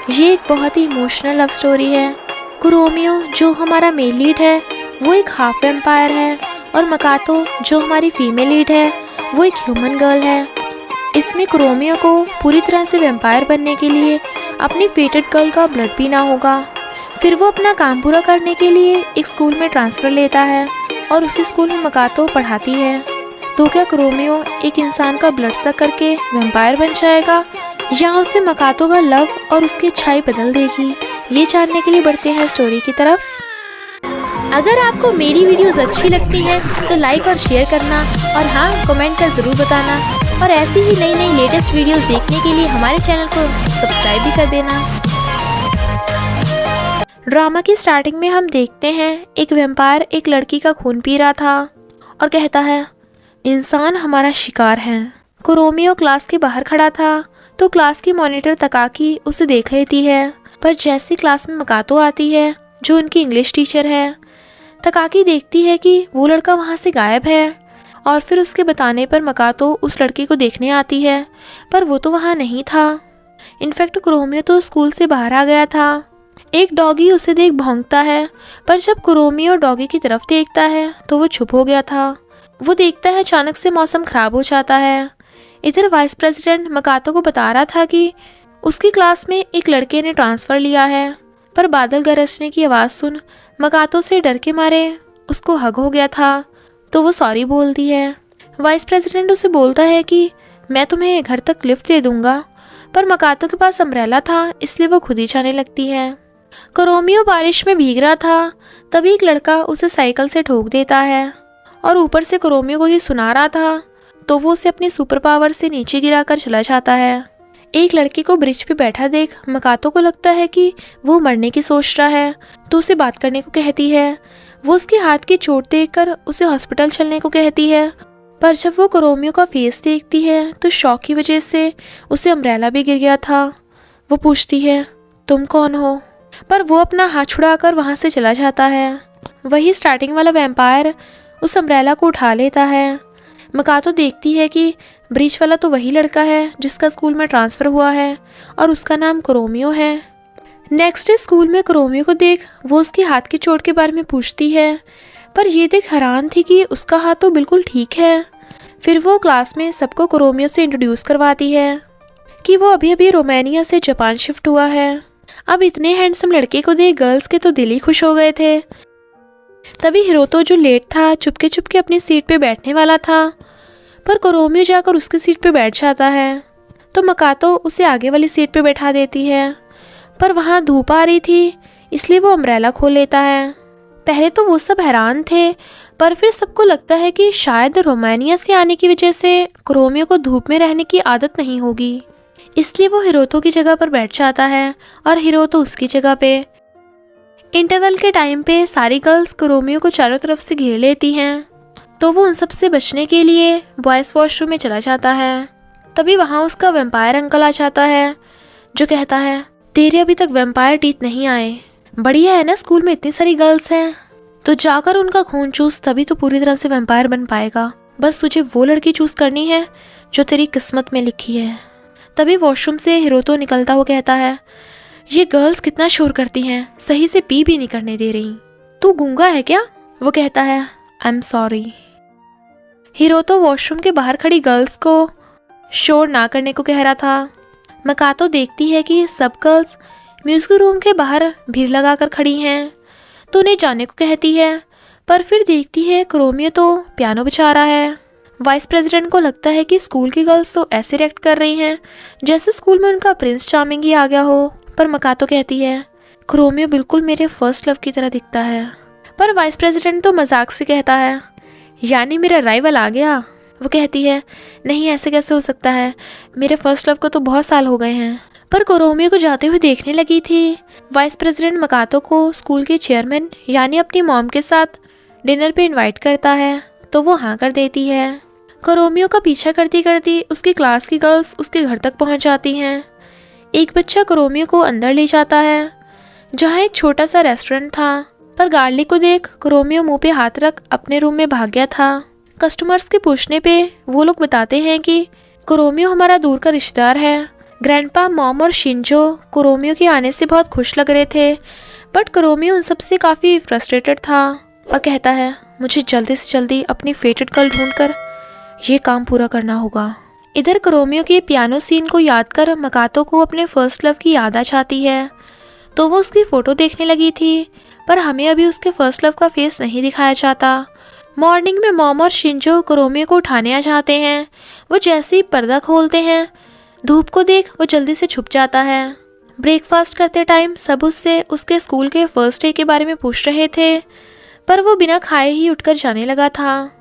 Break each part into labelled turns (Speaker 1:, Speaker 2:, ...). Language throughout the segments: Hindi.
Speaker 1: ये एक बहुत ही इमोशनल लव स्टोरी है। कुरोमियो जो हमारा मेल लीड है वो एक हाफ वेम्पायर है और मकातो जो हमारी फीमेल लीड है वो एक ह्यूमन गर्ल है। इसमें कुरोमियो को पूरी तरह से वेम्पायर बनने के लिए अपनी फेटेड गर्ल का ब्लड पीना होगा। फिर वो अपना काम पूरा करने के लिए एक स्कूल में ट्रांसफ़र लेता है और उसी स्कूल में मकातो पढ़ाती है। तो क्या कुरोमियो एक इंसान का ब्लड सक करके वेम्पायर बन जाएगा या उसे मकातो का लव और उसकी इच्छाएं बदल देगी? ये जानने के लिए बढ़ते हैं स्टोरी की तरफ। अगर आपको मेरी वीडियोस अच्छी लगती हैं तो लाइक और शेयर करना और हाँ कमेंट कर ज़रूर बताना और ऐसी ही नई नई लेटेस्ट वीडियोस देखने के लिए हमारे चैनल को सब्सक्राइब भी कर देना। ड्रामा की स्टार्टिंग में हम देखते हैं एक वेम्पायर एक लड़की का खून पी रहा था और कहता है इंसान हमारा शिकार है। कुरोमियो क्लास के बाहर खड़ा था तो क्लास की मॉनिटर तकाकी उसे देख लेती है, पर जैसे क्लास में मकातो आती है जो उनकी इंग्लिश टीचर है, तकाकी देखती है कि वो लड़का वहाँ से गायब है और फिर उसके बताने पर मकातो उस लड़के को देखने आती है, पर वो तो वहाँ नहीं था। इनफैक्ट कुरोमियो तो स्कूल से बाहर आ गया था। एक डॉगी उसे देख भौंकता है, पर जब कुरोमियो डॉगी की तरफ देखता है तो वो चुप हो गया था। वो देखता है अचानक से मौसम ख़राब हो जाता है। इधर वाइस प्रेसिडेंट मकातो को बता रहा था कि उसकी क्लास में एक लड़के ने ट्रांसफ़र लिया है, पर बादल गरजने की आवाज़ सुन मकातो से डर के मारे उसको हग हो गया था, तो वो सॉरी बोलती है। वाइस प्रेसिडेंट उसे बोलता है कि मैं तुम्हें घर तक लिफ्ट दे दूँगा, पर मकातो के पास अम्ब्रेला था इसलिए वो खुद ही जाने लगती है। कुरोमियो बारिश में भीग रहा था, तभी एक लड़का उसे साइकिल से ठोक देता है और ऊपर से कुरोमियो को ही सुना रहा था, तो वो उसे अपनी सुपर पावर से नीचे गिराकर चला जाता है। एक लड़के को ब्रिज पे बैठा देख मकातो को लगता है कि वो मरने की सोच रहा है, तो उसे बात करने को कहती है। वो उसके हाथ की चोट देखकर उसे हॉस्पिटल चलने को कहती है, पर जब वो कुरोमियो का फेस देखती है तो शॉक की वजह से उसे अम्ब्रेला भी गिर गया था। वो पूछती है तुम कौन हो, पर वो अपना हाथ छुड़ाकर वहाँ से चला जाता है। वही स्टार्टिंग वाला वैम्पायर उस अम्ब्रेला को उठा लेता है। मकातो देखती है कि ब्रिज वाला तो वही लड़का है जिसका स्कूल में ट्रांसफ़र हुआ है और उसका नाम कुरोमियो है। नेक्स्ट डे स्कूल में कुरोमियो को देख वो उसके हाथ की चोट के बारे में पूछती है, पर ये देख हैरान थी कि उसका हाथ तो बिल्कुल ठीक है। फिर वो क्लास में सबको कुरोमियो से इंट्रोड्यूस करवाती है कि वो अभी अभी रोमानिया से जापान शिफ्ट हुआ है। अब इतने हैंडसम लड़के को देख गर्ल्स के तो दिल ही खुश हो गए थे। तभी हिरोतो जो लेट था चुपके चुपके अपनी सीट पे बैठने वाला था, पर कुरोमियो जाकर उसकी सीट पे बैठ जाता है, तो मकातो उसे आगे वाली सीट पे बैठा देती है, पर वहाँ धूप आ रही थी इसलिए वो अम्ब्रेला खोल लेता है। पहले तो वो सब हैरान थे, पर फिर सबको लगता है कि शायद रोमानिया से आने की वजह से कुरोमियो को धूप में रहने की आदत नहीं होगी, इसलिए वो हिरोतो की जगह पर बैठ जाता है और हिरोतो उसकी जगह पे। इंटरवल के टाइम पे सारी गर्ल्स कुरोमियो को चारों तरफ से घेर लेती हैं, तो वो उन सब से बचने के लिए बॉयज़ वॉशरूम में चला जाता है। तभी वहाँ उसका वेम्पायर अंकल आ जाता है जो कहता है तेरे अभी तक वेम्पायर टीथ नहीं आए। बढ़िया है ना, स्कूल में इतनी सारी गर्ल्स हैं, तो जाकर उनका खून चूस, तभी तो पूरी तरह से वेम्पायर बन पाएगा। बस तुझे वो लड़की चूज करनी है जो तेरी किस्मत में लिखी है। तभी वॉशरूम से हिरोतो निकलता हुआ कहता है ये गर्ल्स कितना शोर करती हैं, सही से पी भी नहीं करने दे रही। तू गूंगा है क्या? वो कहता है आई एम सॉरी। हिरोतो वॉशरूम के बाहर खड़ी गर्ल्स को शोर ना करने को कह रहा था। मकातो देखती है कि सब गर्ल्स म्यूजिक रूम के बाहर भीड़ लगाकर खड़ी हैं, तो उन्हें जाने को कहती है, पर फिर देखती है कुरोमियो तो पियानो बजा रहा है। वाइस प्रेसिडेंट को लगता है कि स्कूल की गर्ल्स तो ऐसे रिएक्ट कर रही हैं जैसे स्कूल में उनका प्रिंस चार्मिंग ही आ गया हो, पर मकातो कहती है कुरोमियो बिल्कुल मेरे फर्स्ट लव की तरह दिखता है। पर वाइस प्रेसिडेंट तो मजाक से कहता है यानी मेरा राइवल आ गया। वो कहती है नहीं, ऐसे कैसे हो सकता है, मेरे फर्स्ट लव को तो बहुत साल हो गए हैं। पर कुरोमियो को जाते हुए देखने लगी थी। वाइस प्रेसिडेंट मकातो को स्कूल के चेयरमैन यानी अपनी मॉम के साथ डिनर पे इनवाइट करता है, तो वो हाँ कर देती है। कुरोमियो का पीछा करती करती उसकी क्लास की गर्ल्स उसके घर तक पहुंच जाती हैं। एक बच्चा कुरोमियो को अंदर ले जाता है जहाँ एक छोटा सा रेस्टोरेंट था, पर गार्ली को देख कुरोमियो मुंह पे हाथ रख अपने रूम में भाग गया था। कस्टमर्स के पूछने पे वो लोग बताते हैं कि कुरोमियो हमारा दूर का रिश्तेदार है, ग्रैंडपा, मॉम और शिंजो कुरोमियो के आने से बहुत खुश लग रहे थे, बट कुरोमियो उन सबसे काफ़ी फ्रस्ट्रेटेड था और कहता है मुझे जल्दी से जल्दी अपनी फेटेड गर्ल ढूंढकर ये काम पूरा करना होगा। इधर कुरोमियो के पियानो सीन को याद कर मकातो को अपने फर्स्ट लव की याद आ जाती है, तो वो उसकी फ़ोटो देखने लगी थी, पर हमें अभी उसके फर्स्ट लव का फेस नहीं दिखाया जाता। मॉर्निंग में मॉम और शिंजो कुरोमियो को उठाने आ जाते हैं। वो जैसे ही पर्दा खोलते हैं, धूप को देख वो जल्दी से छुप जाता है। ब्रेकफास्ट करते टाइम सब उससे उसके स्कूल के फर्स्ट डे के बारे में पूछ रहे थे, पर वो बिना खाए ही उठकर जाने लगा था।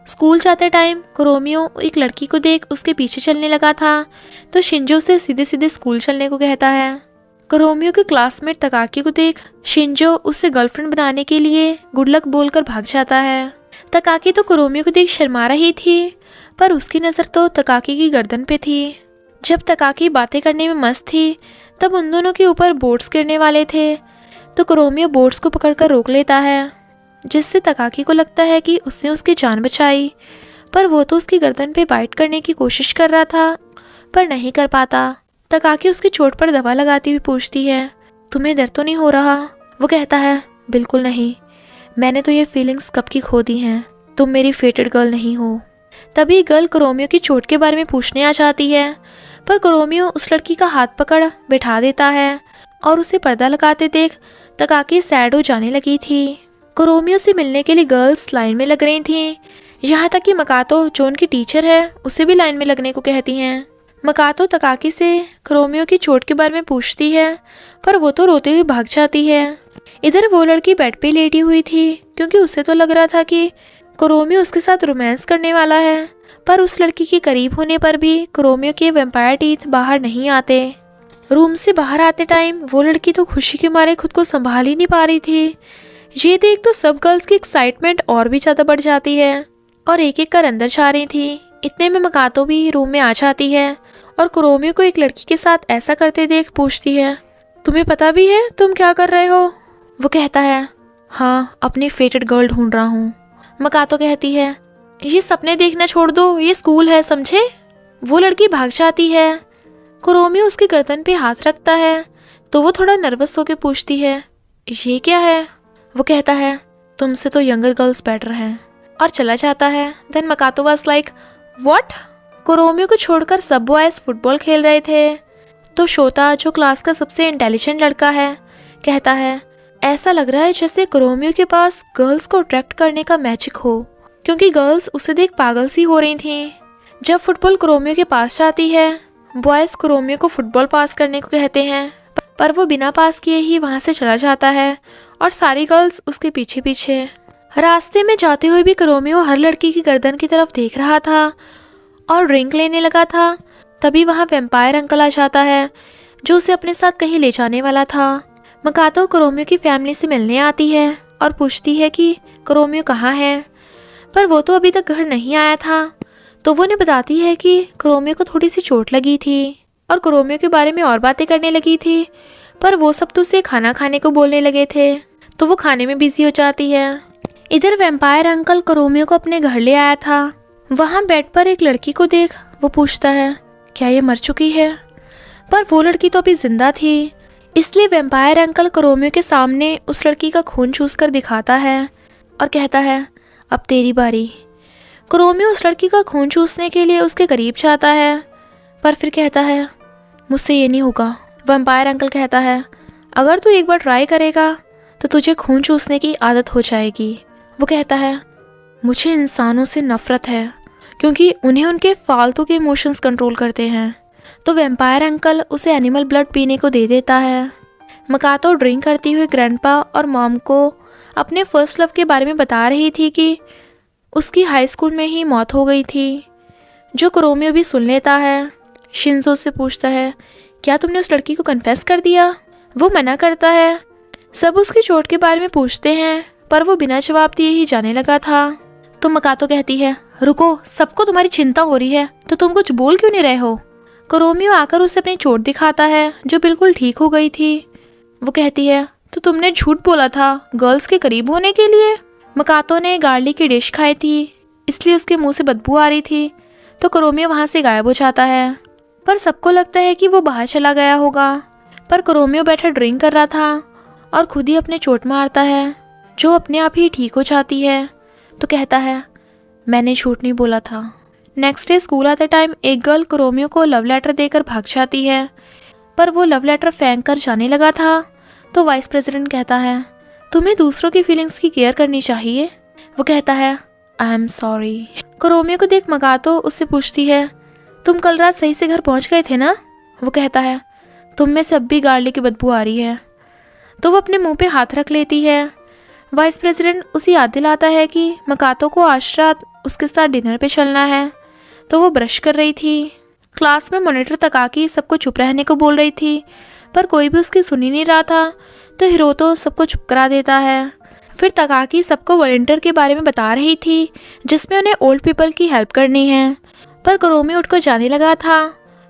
Speaker 1: स्कूल जाते टाइम कुरोमियो एक लड़की को देख उसके पीछे चलने लगा था, तो शिंजो से सीधे सीधे स्कूल चलने को कहता है। कुरोमियो के क्लासमेट तकाकी को देख शिंजो उससे गर्लफ्रेंड बनाने के लिए गुड लक बोलकर भाग जाता है। तकाकी तो कुरोमियो को देख शर्मा रही थी, पर उसकी नज़र तो तकाकी की गर्दन पे थी। जब तकाकी बातें करने में मस्त थी, तब उन दोनों के ऊपर बोर्ड्स गिरने वाले थे, तो कुरोमियो बोर्ड्स को पकड़कर रोक लेता है, जिससे तकाकी को लगता है कि उसने उसकी जान बचाई, पर वो तो उसकी गर्दन पे बाइट करने की कोशिश कर रहा था, पर नहीं कर पाता। तकाकी उसकी चोट पर दवा लगाती हुई पूछती है तुम्हें दर्द तो नहीं हो रहा? वो कहता है बिल्कुल नहीं, मैंने तो ये फीलिंग्स कब की खो दी हैं, तुम मेरी फेटेड गर्ल नहीं हो। तभी गर्ल कुरोमियो की चोट के बारे में पूछने आ जाती है, पर कुरोमियो उस लड़की का हाथ पकड़ बैठा देता है और उसे पर्दा लगाते देख तकाकी सैड हो जाने लगी थी। कुरोमियो से मिलने के लिए गर्ल्स लाइन में लग रही थीं, यहाँ तक कि मकातो जो उनकी टीचर है उसे भी लाइन में लगने को कहती हैं। मकातो तकाकी से कुरोमियो की चोट के बारे में पूछती है, पर वो तो रोते हुए भाग जाती है। इधर वो लड़की बेड पे लेटी हुई थी, क्योंकि उसे तो लग रहा था कि कुरोमियो उसके साथ रोमांस करने वाला है, पर उस लड़की के करीब होने पर भी कुरोमियो के वैम्पायर टीथ बाहर नहीं आते। रूम से बाहर आते टाइम वो लड़की तो खुशी के मारे खुद को संभाल ही नहीं पा रही थी। ये देख तो सब गर्ल्स की एक्साइटमेंट और भी ज़्यादा बढ़ जाती है और एक एक कर अंदर जा रही थी। इतने में मकातो भी रूम में आ जाती है और कुरोमियो को एक लड़की के साथ ऐसा करते देख पूछती है तुम्हें पता भी है तुम क्या कर रहे हो? वो कहता है हाँ, अपनी फेटेड गर्ल ढूंढ रहा हूँ। मकातो कहती है ये सपने देखना छोड़ दो, ये स्कूल है समझे। वो लड़की भाग जाती है। कुरोमियो उसकी गर्दन पे हाथ रखता है, तो वो थोड़ा नर्वस होकर पूछती है ये क्या है? वो कहता है तुमसे तो यंगर गर्ल्स बेटर हैं, और चला जाता है। Then Makoto was like what? कुरोमियो को छोड़कर सब बॉयज फुटबॉल खेल रहे थे, तो शोता जो क्लास का सबसे इंटेलिजेंट लड़का है कहता है ऐसा लग रहा है जैसे कुरोमियो के पास गर्ल्स को अट्रैक्ट करने का मैजिक हो, क्योंकि गर्ल्स उसे देख पागल सी हो रही थीं। जब फुटबॉल कुरोमियो के पास जाती है, बॉयज कुरोमियो को फुटबॉल पास करने को कहते हैं, पर वो बिना पास किए ही वहाँ से चला जाता है और सारी गर्ल्स उसके पीछे पीछे। रास्ते में जाते हुए भी कुरोमियो हर लड़की की गर्दन की तरफ देख रहा था और ड्रिंक लेने लगा था। तभी वहाँ वैम्पायर अंकल आ जाता है, जो उसे अपने साथ कहीं ले जाने वाला था। मकातो कुरोमियो की फैमिली से मिलने आती है और पूछती है कि कुरोमियो कहाँ है, पर वो तो अभी तक घर नहीं आया था। तो वो उन्हें बताती है कि कुरोमियो को थोड़ी सी चोट लगी थी और कुरोमियो के बारे में और बातें करने लगी थी, पर वो सब तो उसे खाना खाने को बोलने लगे थे, तो वो खाने में बिजी हो जाती है। इधर वैम्पायर अंकल कुरोमियो को अपने घर ले आया था। वहाँ बेड पर एक लड़की को देख वो पूछता है क्या ये मर चुकी है, पर वो लड़की तो अभी जिंदा थी। इसलिए वैम्पायर अंकल कुरोमियो के सामने उस लड़की का खून चूस कर दिखाता है और कहता है अब तेरी बारी। कुरोमियो उस लड़की का खून चूसने के लिए उसके करीब जाता है, पर फिर कहता है मुझसे ये नहीं होगा। वैम्पायर अंकल कहता है अगर तू एक बार ट्राई करेगा तो तुझे खून चूसने की आदत हो जाएगी। वो कहता है मुझे इंसानों से नफरत है, क्योंकि उन्हें उनके फालतू के इमोशंस कंट्रोल करते हैं। तो वैम्पायर अंकल उसे एनिमल ब्लड पीने को दे देता है। मकातो ड्रिंक करती हुई ग्रैंडपा और मॉम को अपने फर्स्ट लव के बारे में बता रही थी कि उसकी हाई स्कूल में ही मौत हो गई थी, जो कुरोमियो भी सुन लेता है। शिंजो से पूछता है क्या तुमने उस लड़की को कन्फेस कर दिया? वो मना करता है। सब उसकी चोट के बारे में पूछते हैं, पर वो बिना जवाब दिए ही जाने लगा था। तो मकातो कहती है रुको, सबको तुम्हारी चिंता हो रही है तो तुम कुछ बोल क्यों नहीं रहे हो? कुरोमियो आकर उसे अपनी चोट दिखाता है जो बिल्कुल ठीक हो गई थी। वो कहती है तो तुमने झूठ बोला था गर्ल्स के करीब होने के लिए। मकातो ने गार्लिक की डिश खाई थी, इसलिए उसके मुंह से बदबू आ रही थी, तो कुरोमियो वहाँ से गायब हो जाता है। पर सबको लगता है कि वो बाहर चला गया होगा। पर कुरोमियो बैठा ड्रिंक कर रहा था और खुद ही अपने चोट मारता है, जो अपने आप ही ठीक हो जाती है। तो कहता है, मैंने झूठ नहीं बोला था। नेक्स्ट डे स्कूल आते टाइम एक गर्ल कुरोमियो को लव लेटर देकर भाग जाती है, पर वो लव लेटर फेंक कर जाने लगा था। तो वाइस प्रेसिडेंट कहता है, तुम्हें दूसरों की फीलिंग्स की केयर करनी चाहिए। वो कहता है, आई एम सॉरी। कुरोमियो को देख मकातो उससे पूछती है, तुम कल रात सही से घर पहुंच गए थे ना? वो कहता है, तुम में से अब भी गार्लिक की बदबू आ रही है। तो वो अपने मुंह पे हाथ रख लेती है। वाइस प्रेसिडेंट उसे याद दिलाता है कि मकातो को आज रात उसके साथ डिनर पे चलना है। तो वो ब्रश कर रही थी। क्लास में मॉनिटर तकाकी सबको चुप रहने को बोल रही थी, पर कोई भी उसकी सुन ही नहीं रहा था। तो हिरोतो सबको चुप करा देता है। फिर तकाकी सबको वॉलंटियर के बारे में बता रही थी, जिसमें उन्हें ओल्ड पीपल की हेल्प करनी है। पर कुरोमियो उठकर जाने लगा था।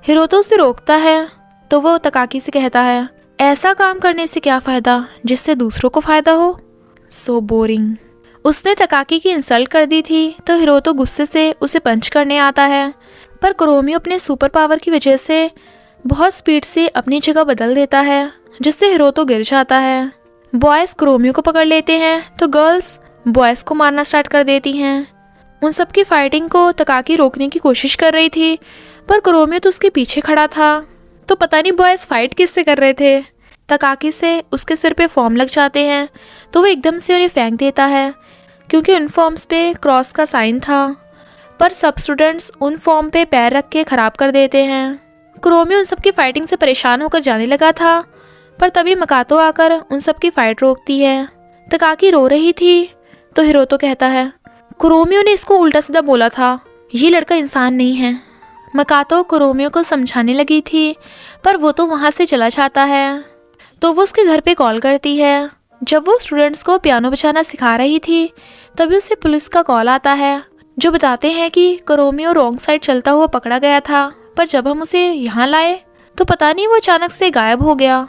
Speaker 1: हिरोतो उसे रोकता है। तो वो तकाकी से कहता है, ऐसा काम करने से क्या फ़ायदा जिससे दूसरों को फ़ायदा हो। So boring. उसने तकाकी की इंसल्ट कर दी थी। तो हिरोतो गुस्से से उसे पंच करने आता है, पर कुरोमियो अपने सुपर पावर की वजह से बहुत स्पीड से अपनी जगह बदल देता है, जिससे हिरोतो गिर जाता है। बॉयज़ कुरोमियो को पकड़ लेते हैं, तो गर्ल्स बॉयज़ को मारना स्टार्ट कर देती हैं। उन सब की फाइटिंग को तकाकी रोकने की कोशिश कर रही थी, पर कुरोमियो तो उसके पीछे खड़ा था। तो पता नहीं बॉयज़ फाइट किससे कर रहे थे। तकाकी से उसके सिर पे फॉर्म लग जाते हैं, तो वो एकदम से उन्हें फेंक देता है, क्योंकि उन फॉर्म्स पे क्रॉस का साइन था। पर सब स्टूडेंट्स उन फॉर्म पे पैर रख के ख़राब कर देते हैं। कुरोमियो उन सब की फाइटिंग से परेशान होकर जाने लगा था, पर तभी मकातो आकर उन सब की फाइट रोकती है। तकाकी रो रही थी। तो हिरोतो कहता है, कुरोमियो ने इसको उल्टा सीधा बोला था, ये लड़का इंसान नहीं है। मकातो कुरोमियो को समझाने लगी थी, पर वो तो वहाँ से चला जाता है। तो वो उसके घर पे कॉल करती है। जब वो स्टूडेंट्स को पियानो बजाना सिखा रही थी, तभी उसे पुलिस का कॉल आता है, जो बताते हैं कि कुरोमियो रॉन्ग साइड चलता हुआ पकड़ा गया था, पर जब हम उसे यहाँ लाए तो पता नहीं वो अचानक से गायब हो गया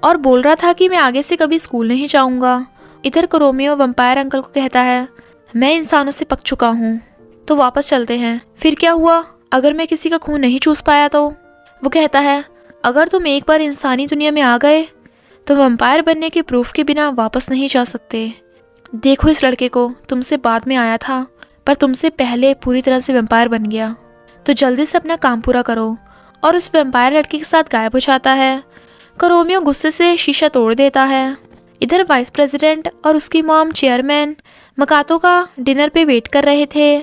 Speaker 1: और बोल रहा था कि मैं आगे से कभी स्कूल नहीं जाऊँगा। इधर कुरोमियो वम्पायर अंकल को कहता है, मैं इंसानों से पक चुका हूँ, तो वापस चलते हैं। फिर क्या हुआ अगर मैं किसी का खून नहीं चूस पाया तो? वो कहता है, अगर तुम एक बार इंसानी दुनिया में आ गए तो वम्पायर बनने के प्रूफ के बिना वापस नहीं जा सकते। देखो इस लड़के को, तुमसे बाद में आया था, पर तुमसे पहले पूरी तरह से वम्पायर बन गया। तो जल्दी से अपना काम पूरा करो। और उस वम्पायर लड़के के साथ गायब हो जाता है। कुरोमियो गुस्से से शीशा तोड़ देता है। इधर वाइस प्रेसिडेंट और उसकी मॉम चेयरमैन मकातो का डिनर पे वेट कर रहे थे,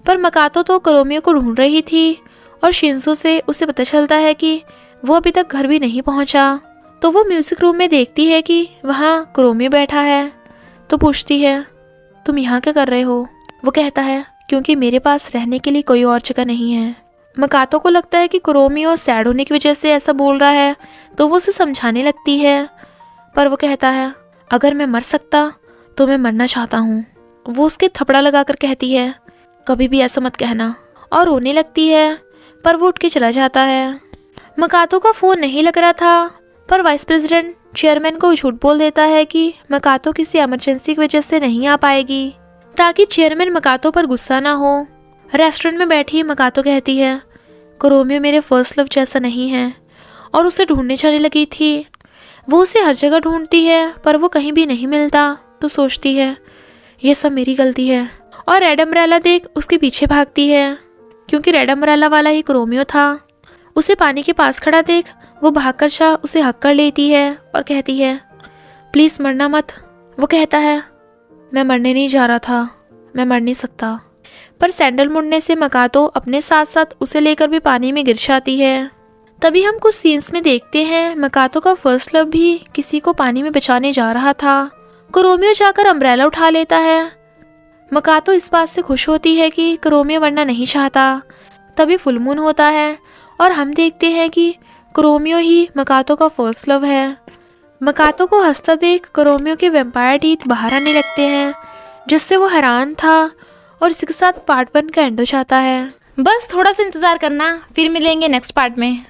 Speaker 1: पर मकातो तो कुरोमियो को ढूंढ रही थी और शिंजो से उसे पता चलता है कि वो अभी तक घर भी नहीं पहुंचा। तो वो म्यूज़िक रूम में देखती है कि वहाँ कुरोमियो बैठा है। तो पूछती है, तुम यहाँ क्या कर रहे हो? वो कहता है, क्योंकि मेरे पास रहने के लिए कोई और जगह नहीं है। मकातो को लगता है कि कुरोमियो सैड होने की वजह से ऐसा बोल रहा है, तो वो उसे समझाने लगती है, पर वो कहता है, अगर मैं मर सकता तो मैं मरना चाहता हूँ। वो उसके थपड़ा लगाकर कहती है, कभी भी ऐसा मत कहना, और रोने लगती है, पर वो उठ के चला जाता है। मकातो का फ़ोन नहीं लग रहा था, पर वाइस प्रेसिडेंट चेयरमैन को झूठ बोल देता है कि मकातो किसी इमरजेंसी की वजह से नहीं आ पाएगी, ताकि चेयरमैन मकातो पर गुस्सा ना हो। रेस्टोरेंट में बैठी मकातो कहती है, कुरोमियो मेरे फर्स्ट लव जैसा नहीं है, और उसे ढूंढने चलने लगी थी। वो उसे हर जगह ढूंढती है, पर वो कहीं भी नहीं मिलता। तो सोचती है, ये सब मेरी गलती है, और रेड अम्ब्रेला देख उसके पीछे भागती है, क्योंकि रेड अम्ब्रेला वाला ही कुरोमियो था। उसे पानी के पास खड़ा देख वो भागकर जा उसे हक कर लेती है और कहती है, प्लीज़ मरना मत। वो कहता है, मैं मरने नहीं जा रहा था, मैं मर नहीं सकता। पर सैंडल मुड़ने से मकातो अपने साथ साथ उसे लेकर भी पानी में गिर जाती है। तभी हम कुछ सीन्स में देखते हैं मकातो का फर्स्ट लव भी किसी को पानी में बचाने जा रहा था। कुरोमियो जाकर अम्ब्रेला उठा लेता है। मकातो इस बात से खुश होती है कि कुरोमियो मरना नहीं चाहता। तभी फुल मून होता है और हम देखते हैं कि कुरोमियो ही मकातो का फर्स्ट लव है। मकातो को हंसता देख कुरोमियो के वैम्पायर टीथ बाहर आने लगते हैं, जिससे वो हैरान था, और इसी के साथ पार्ट 1 का एंड हो जाता है।
Speaker 2: बस थोड़ा सा इंतज़ार करना, फिर मिलेंगे नेक्स्ट पार्ट में।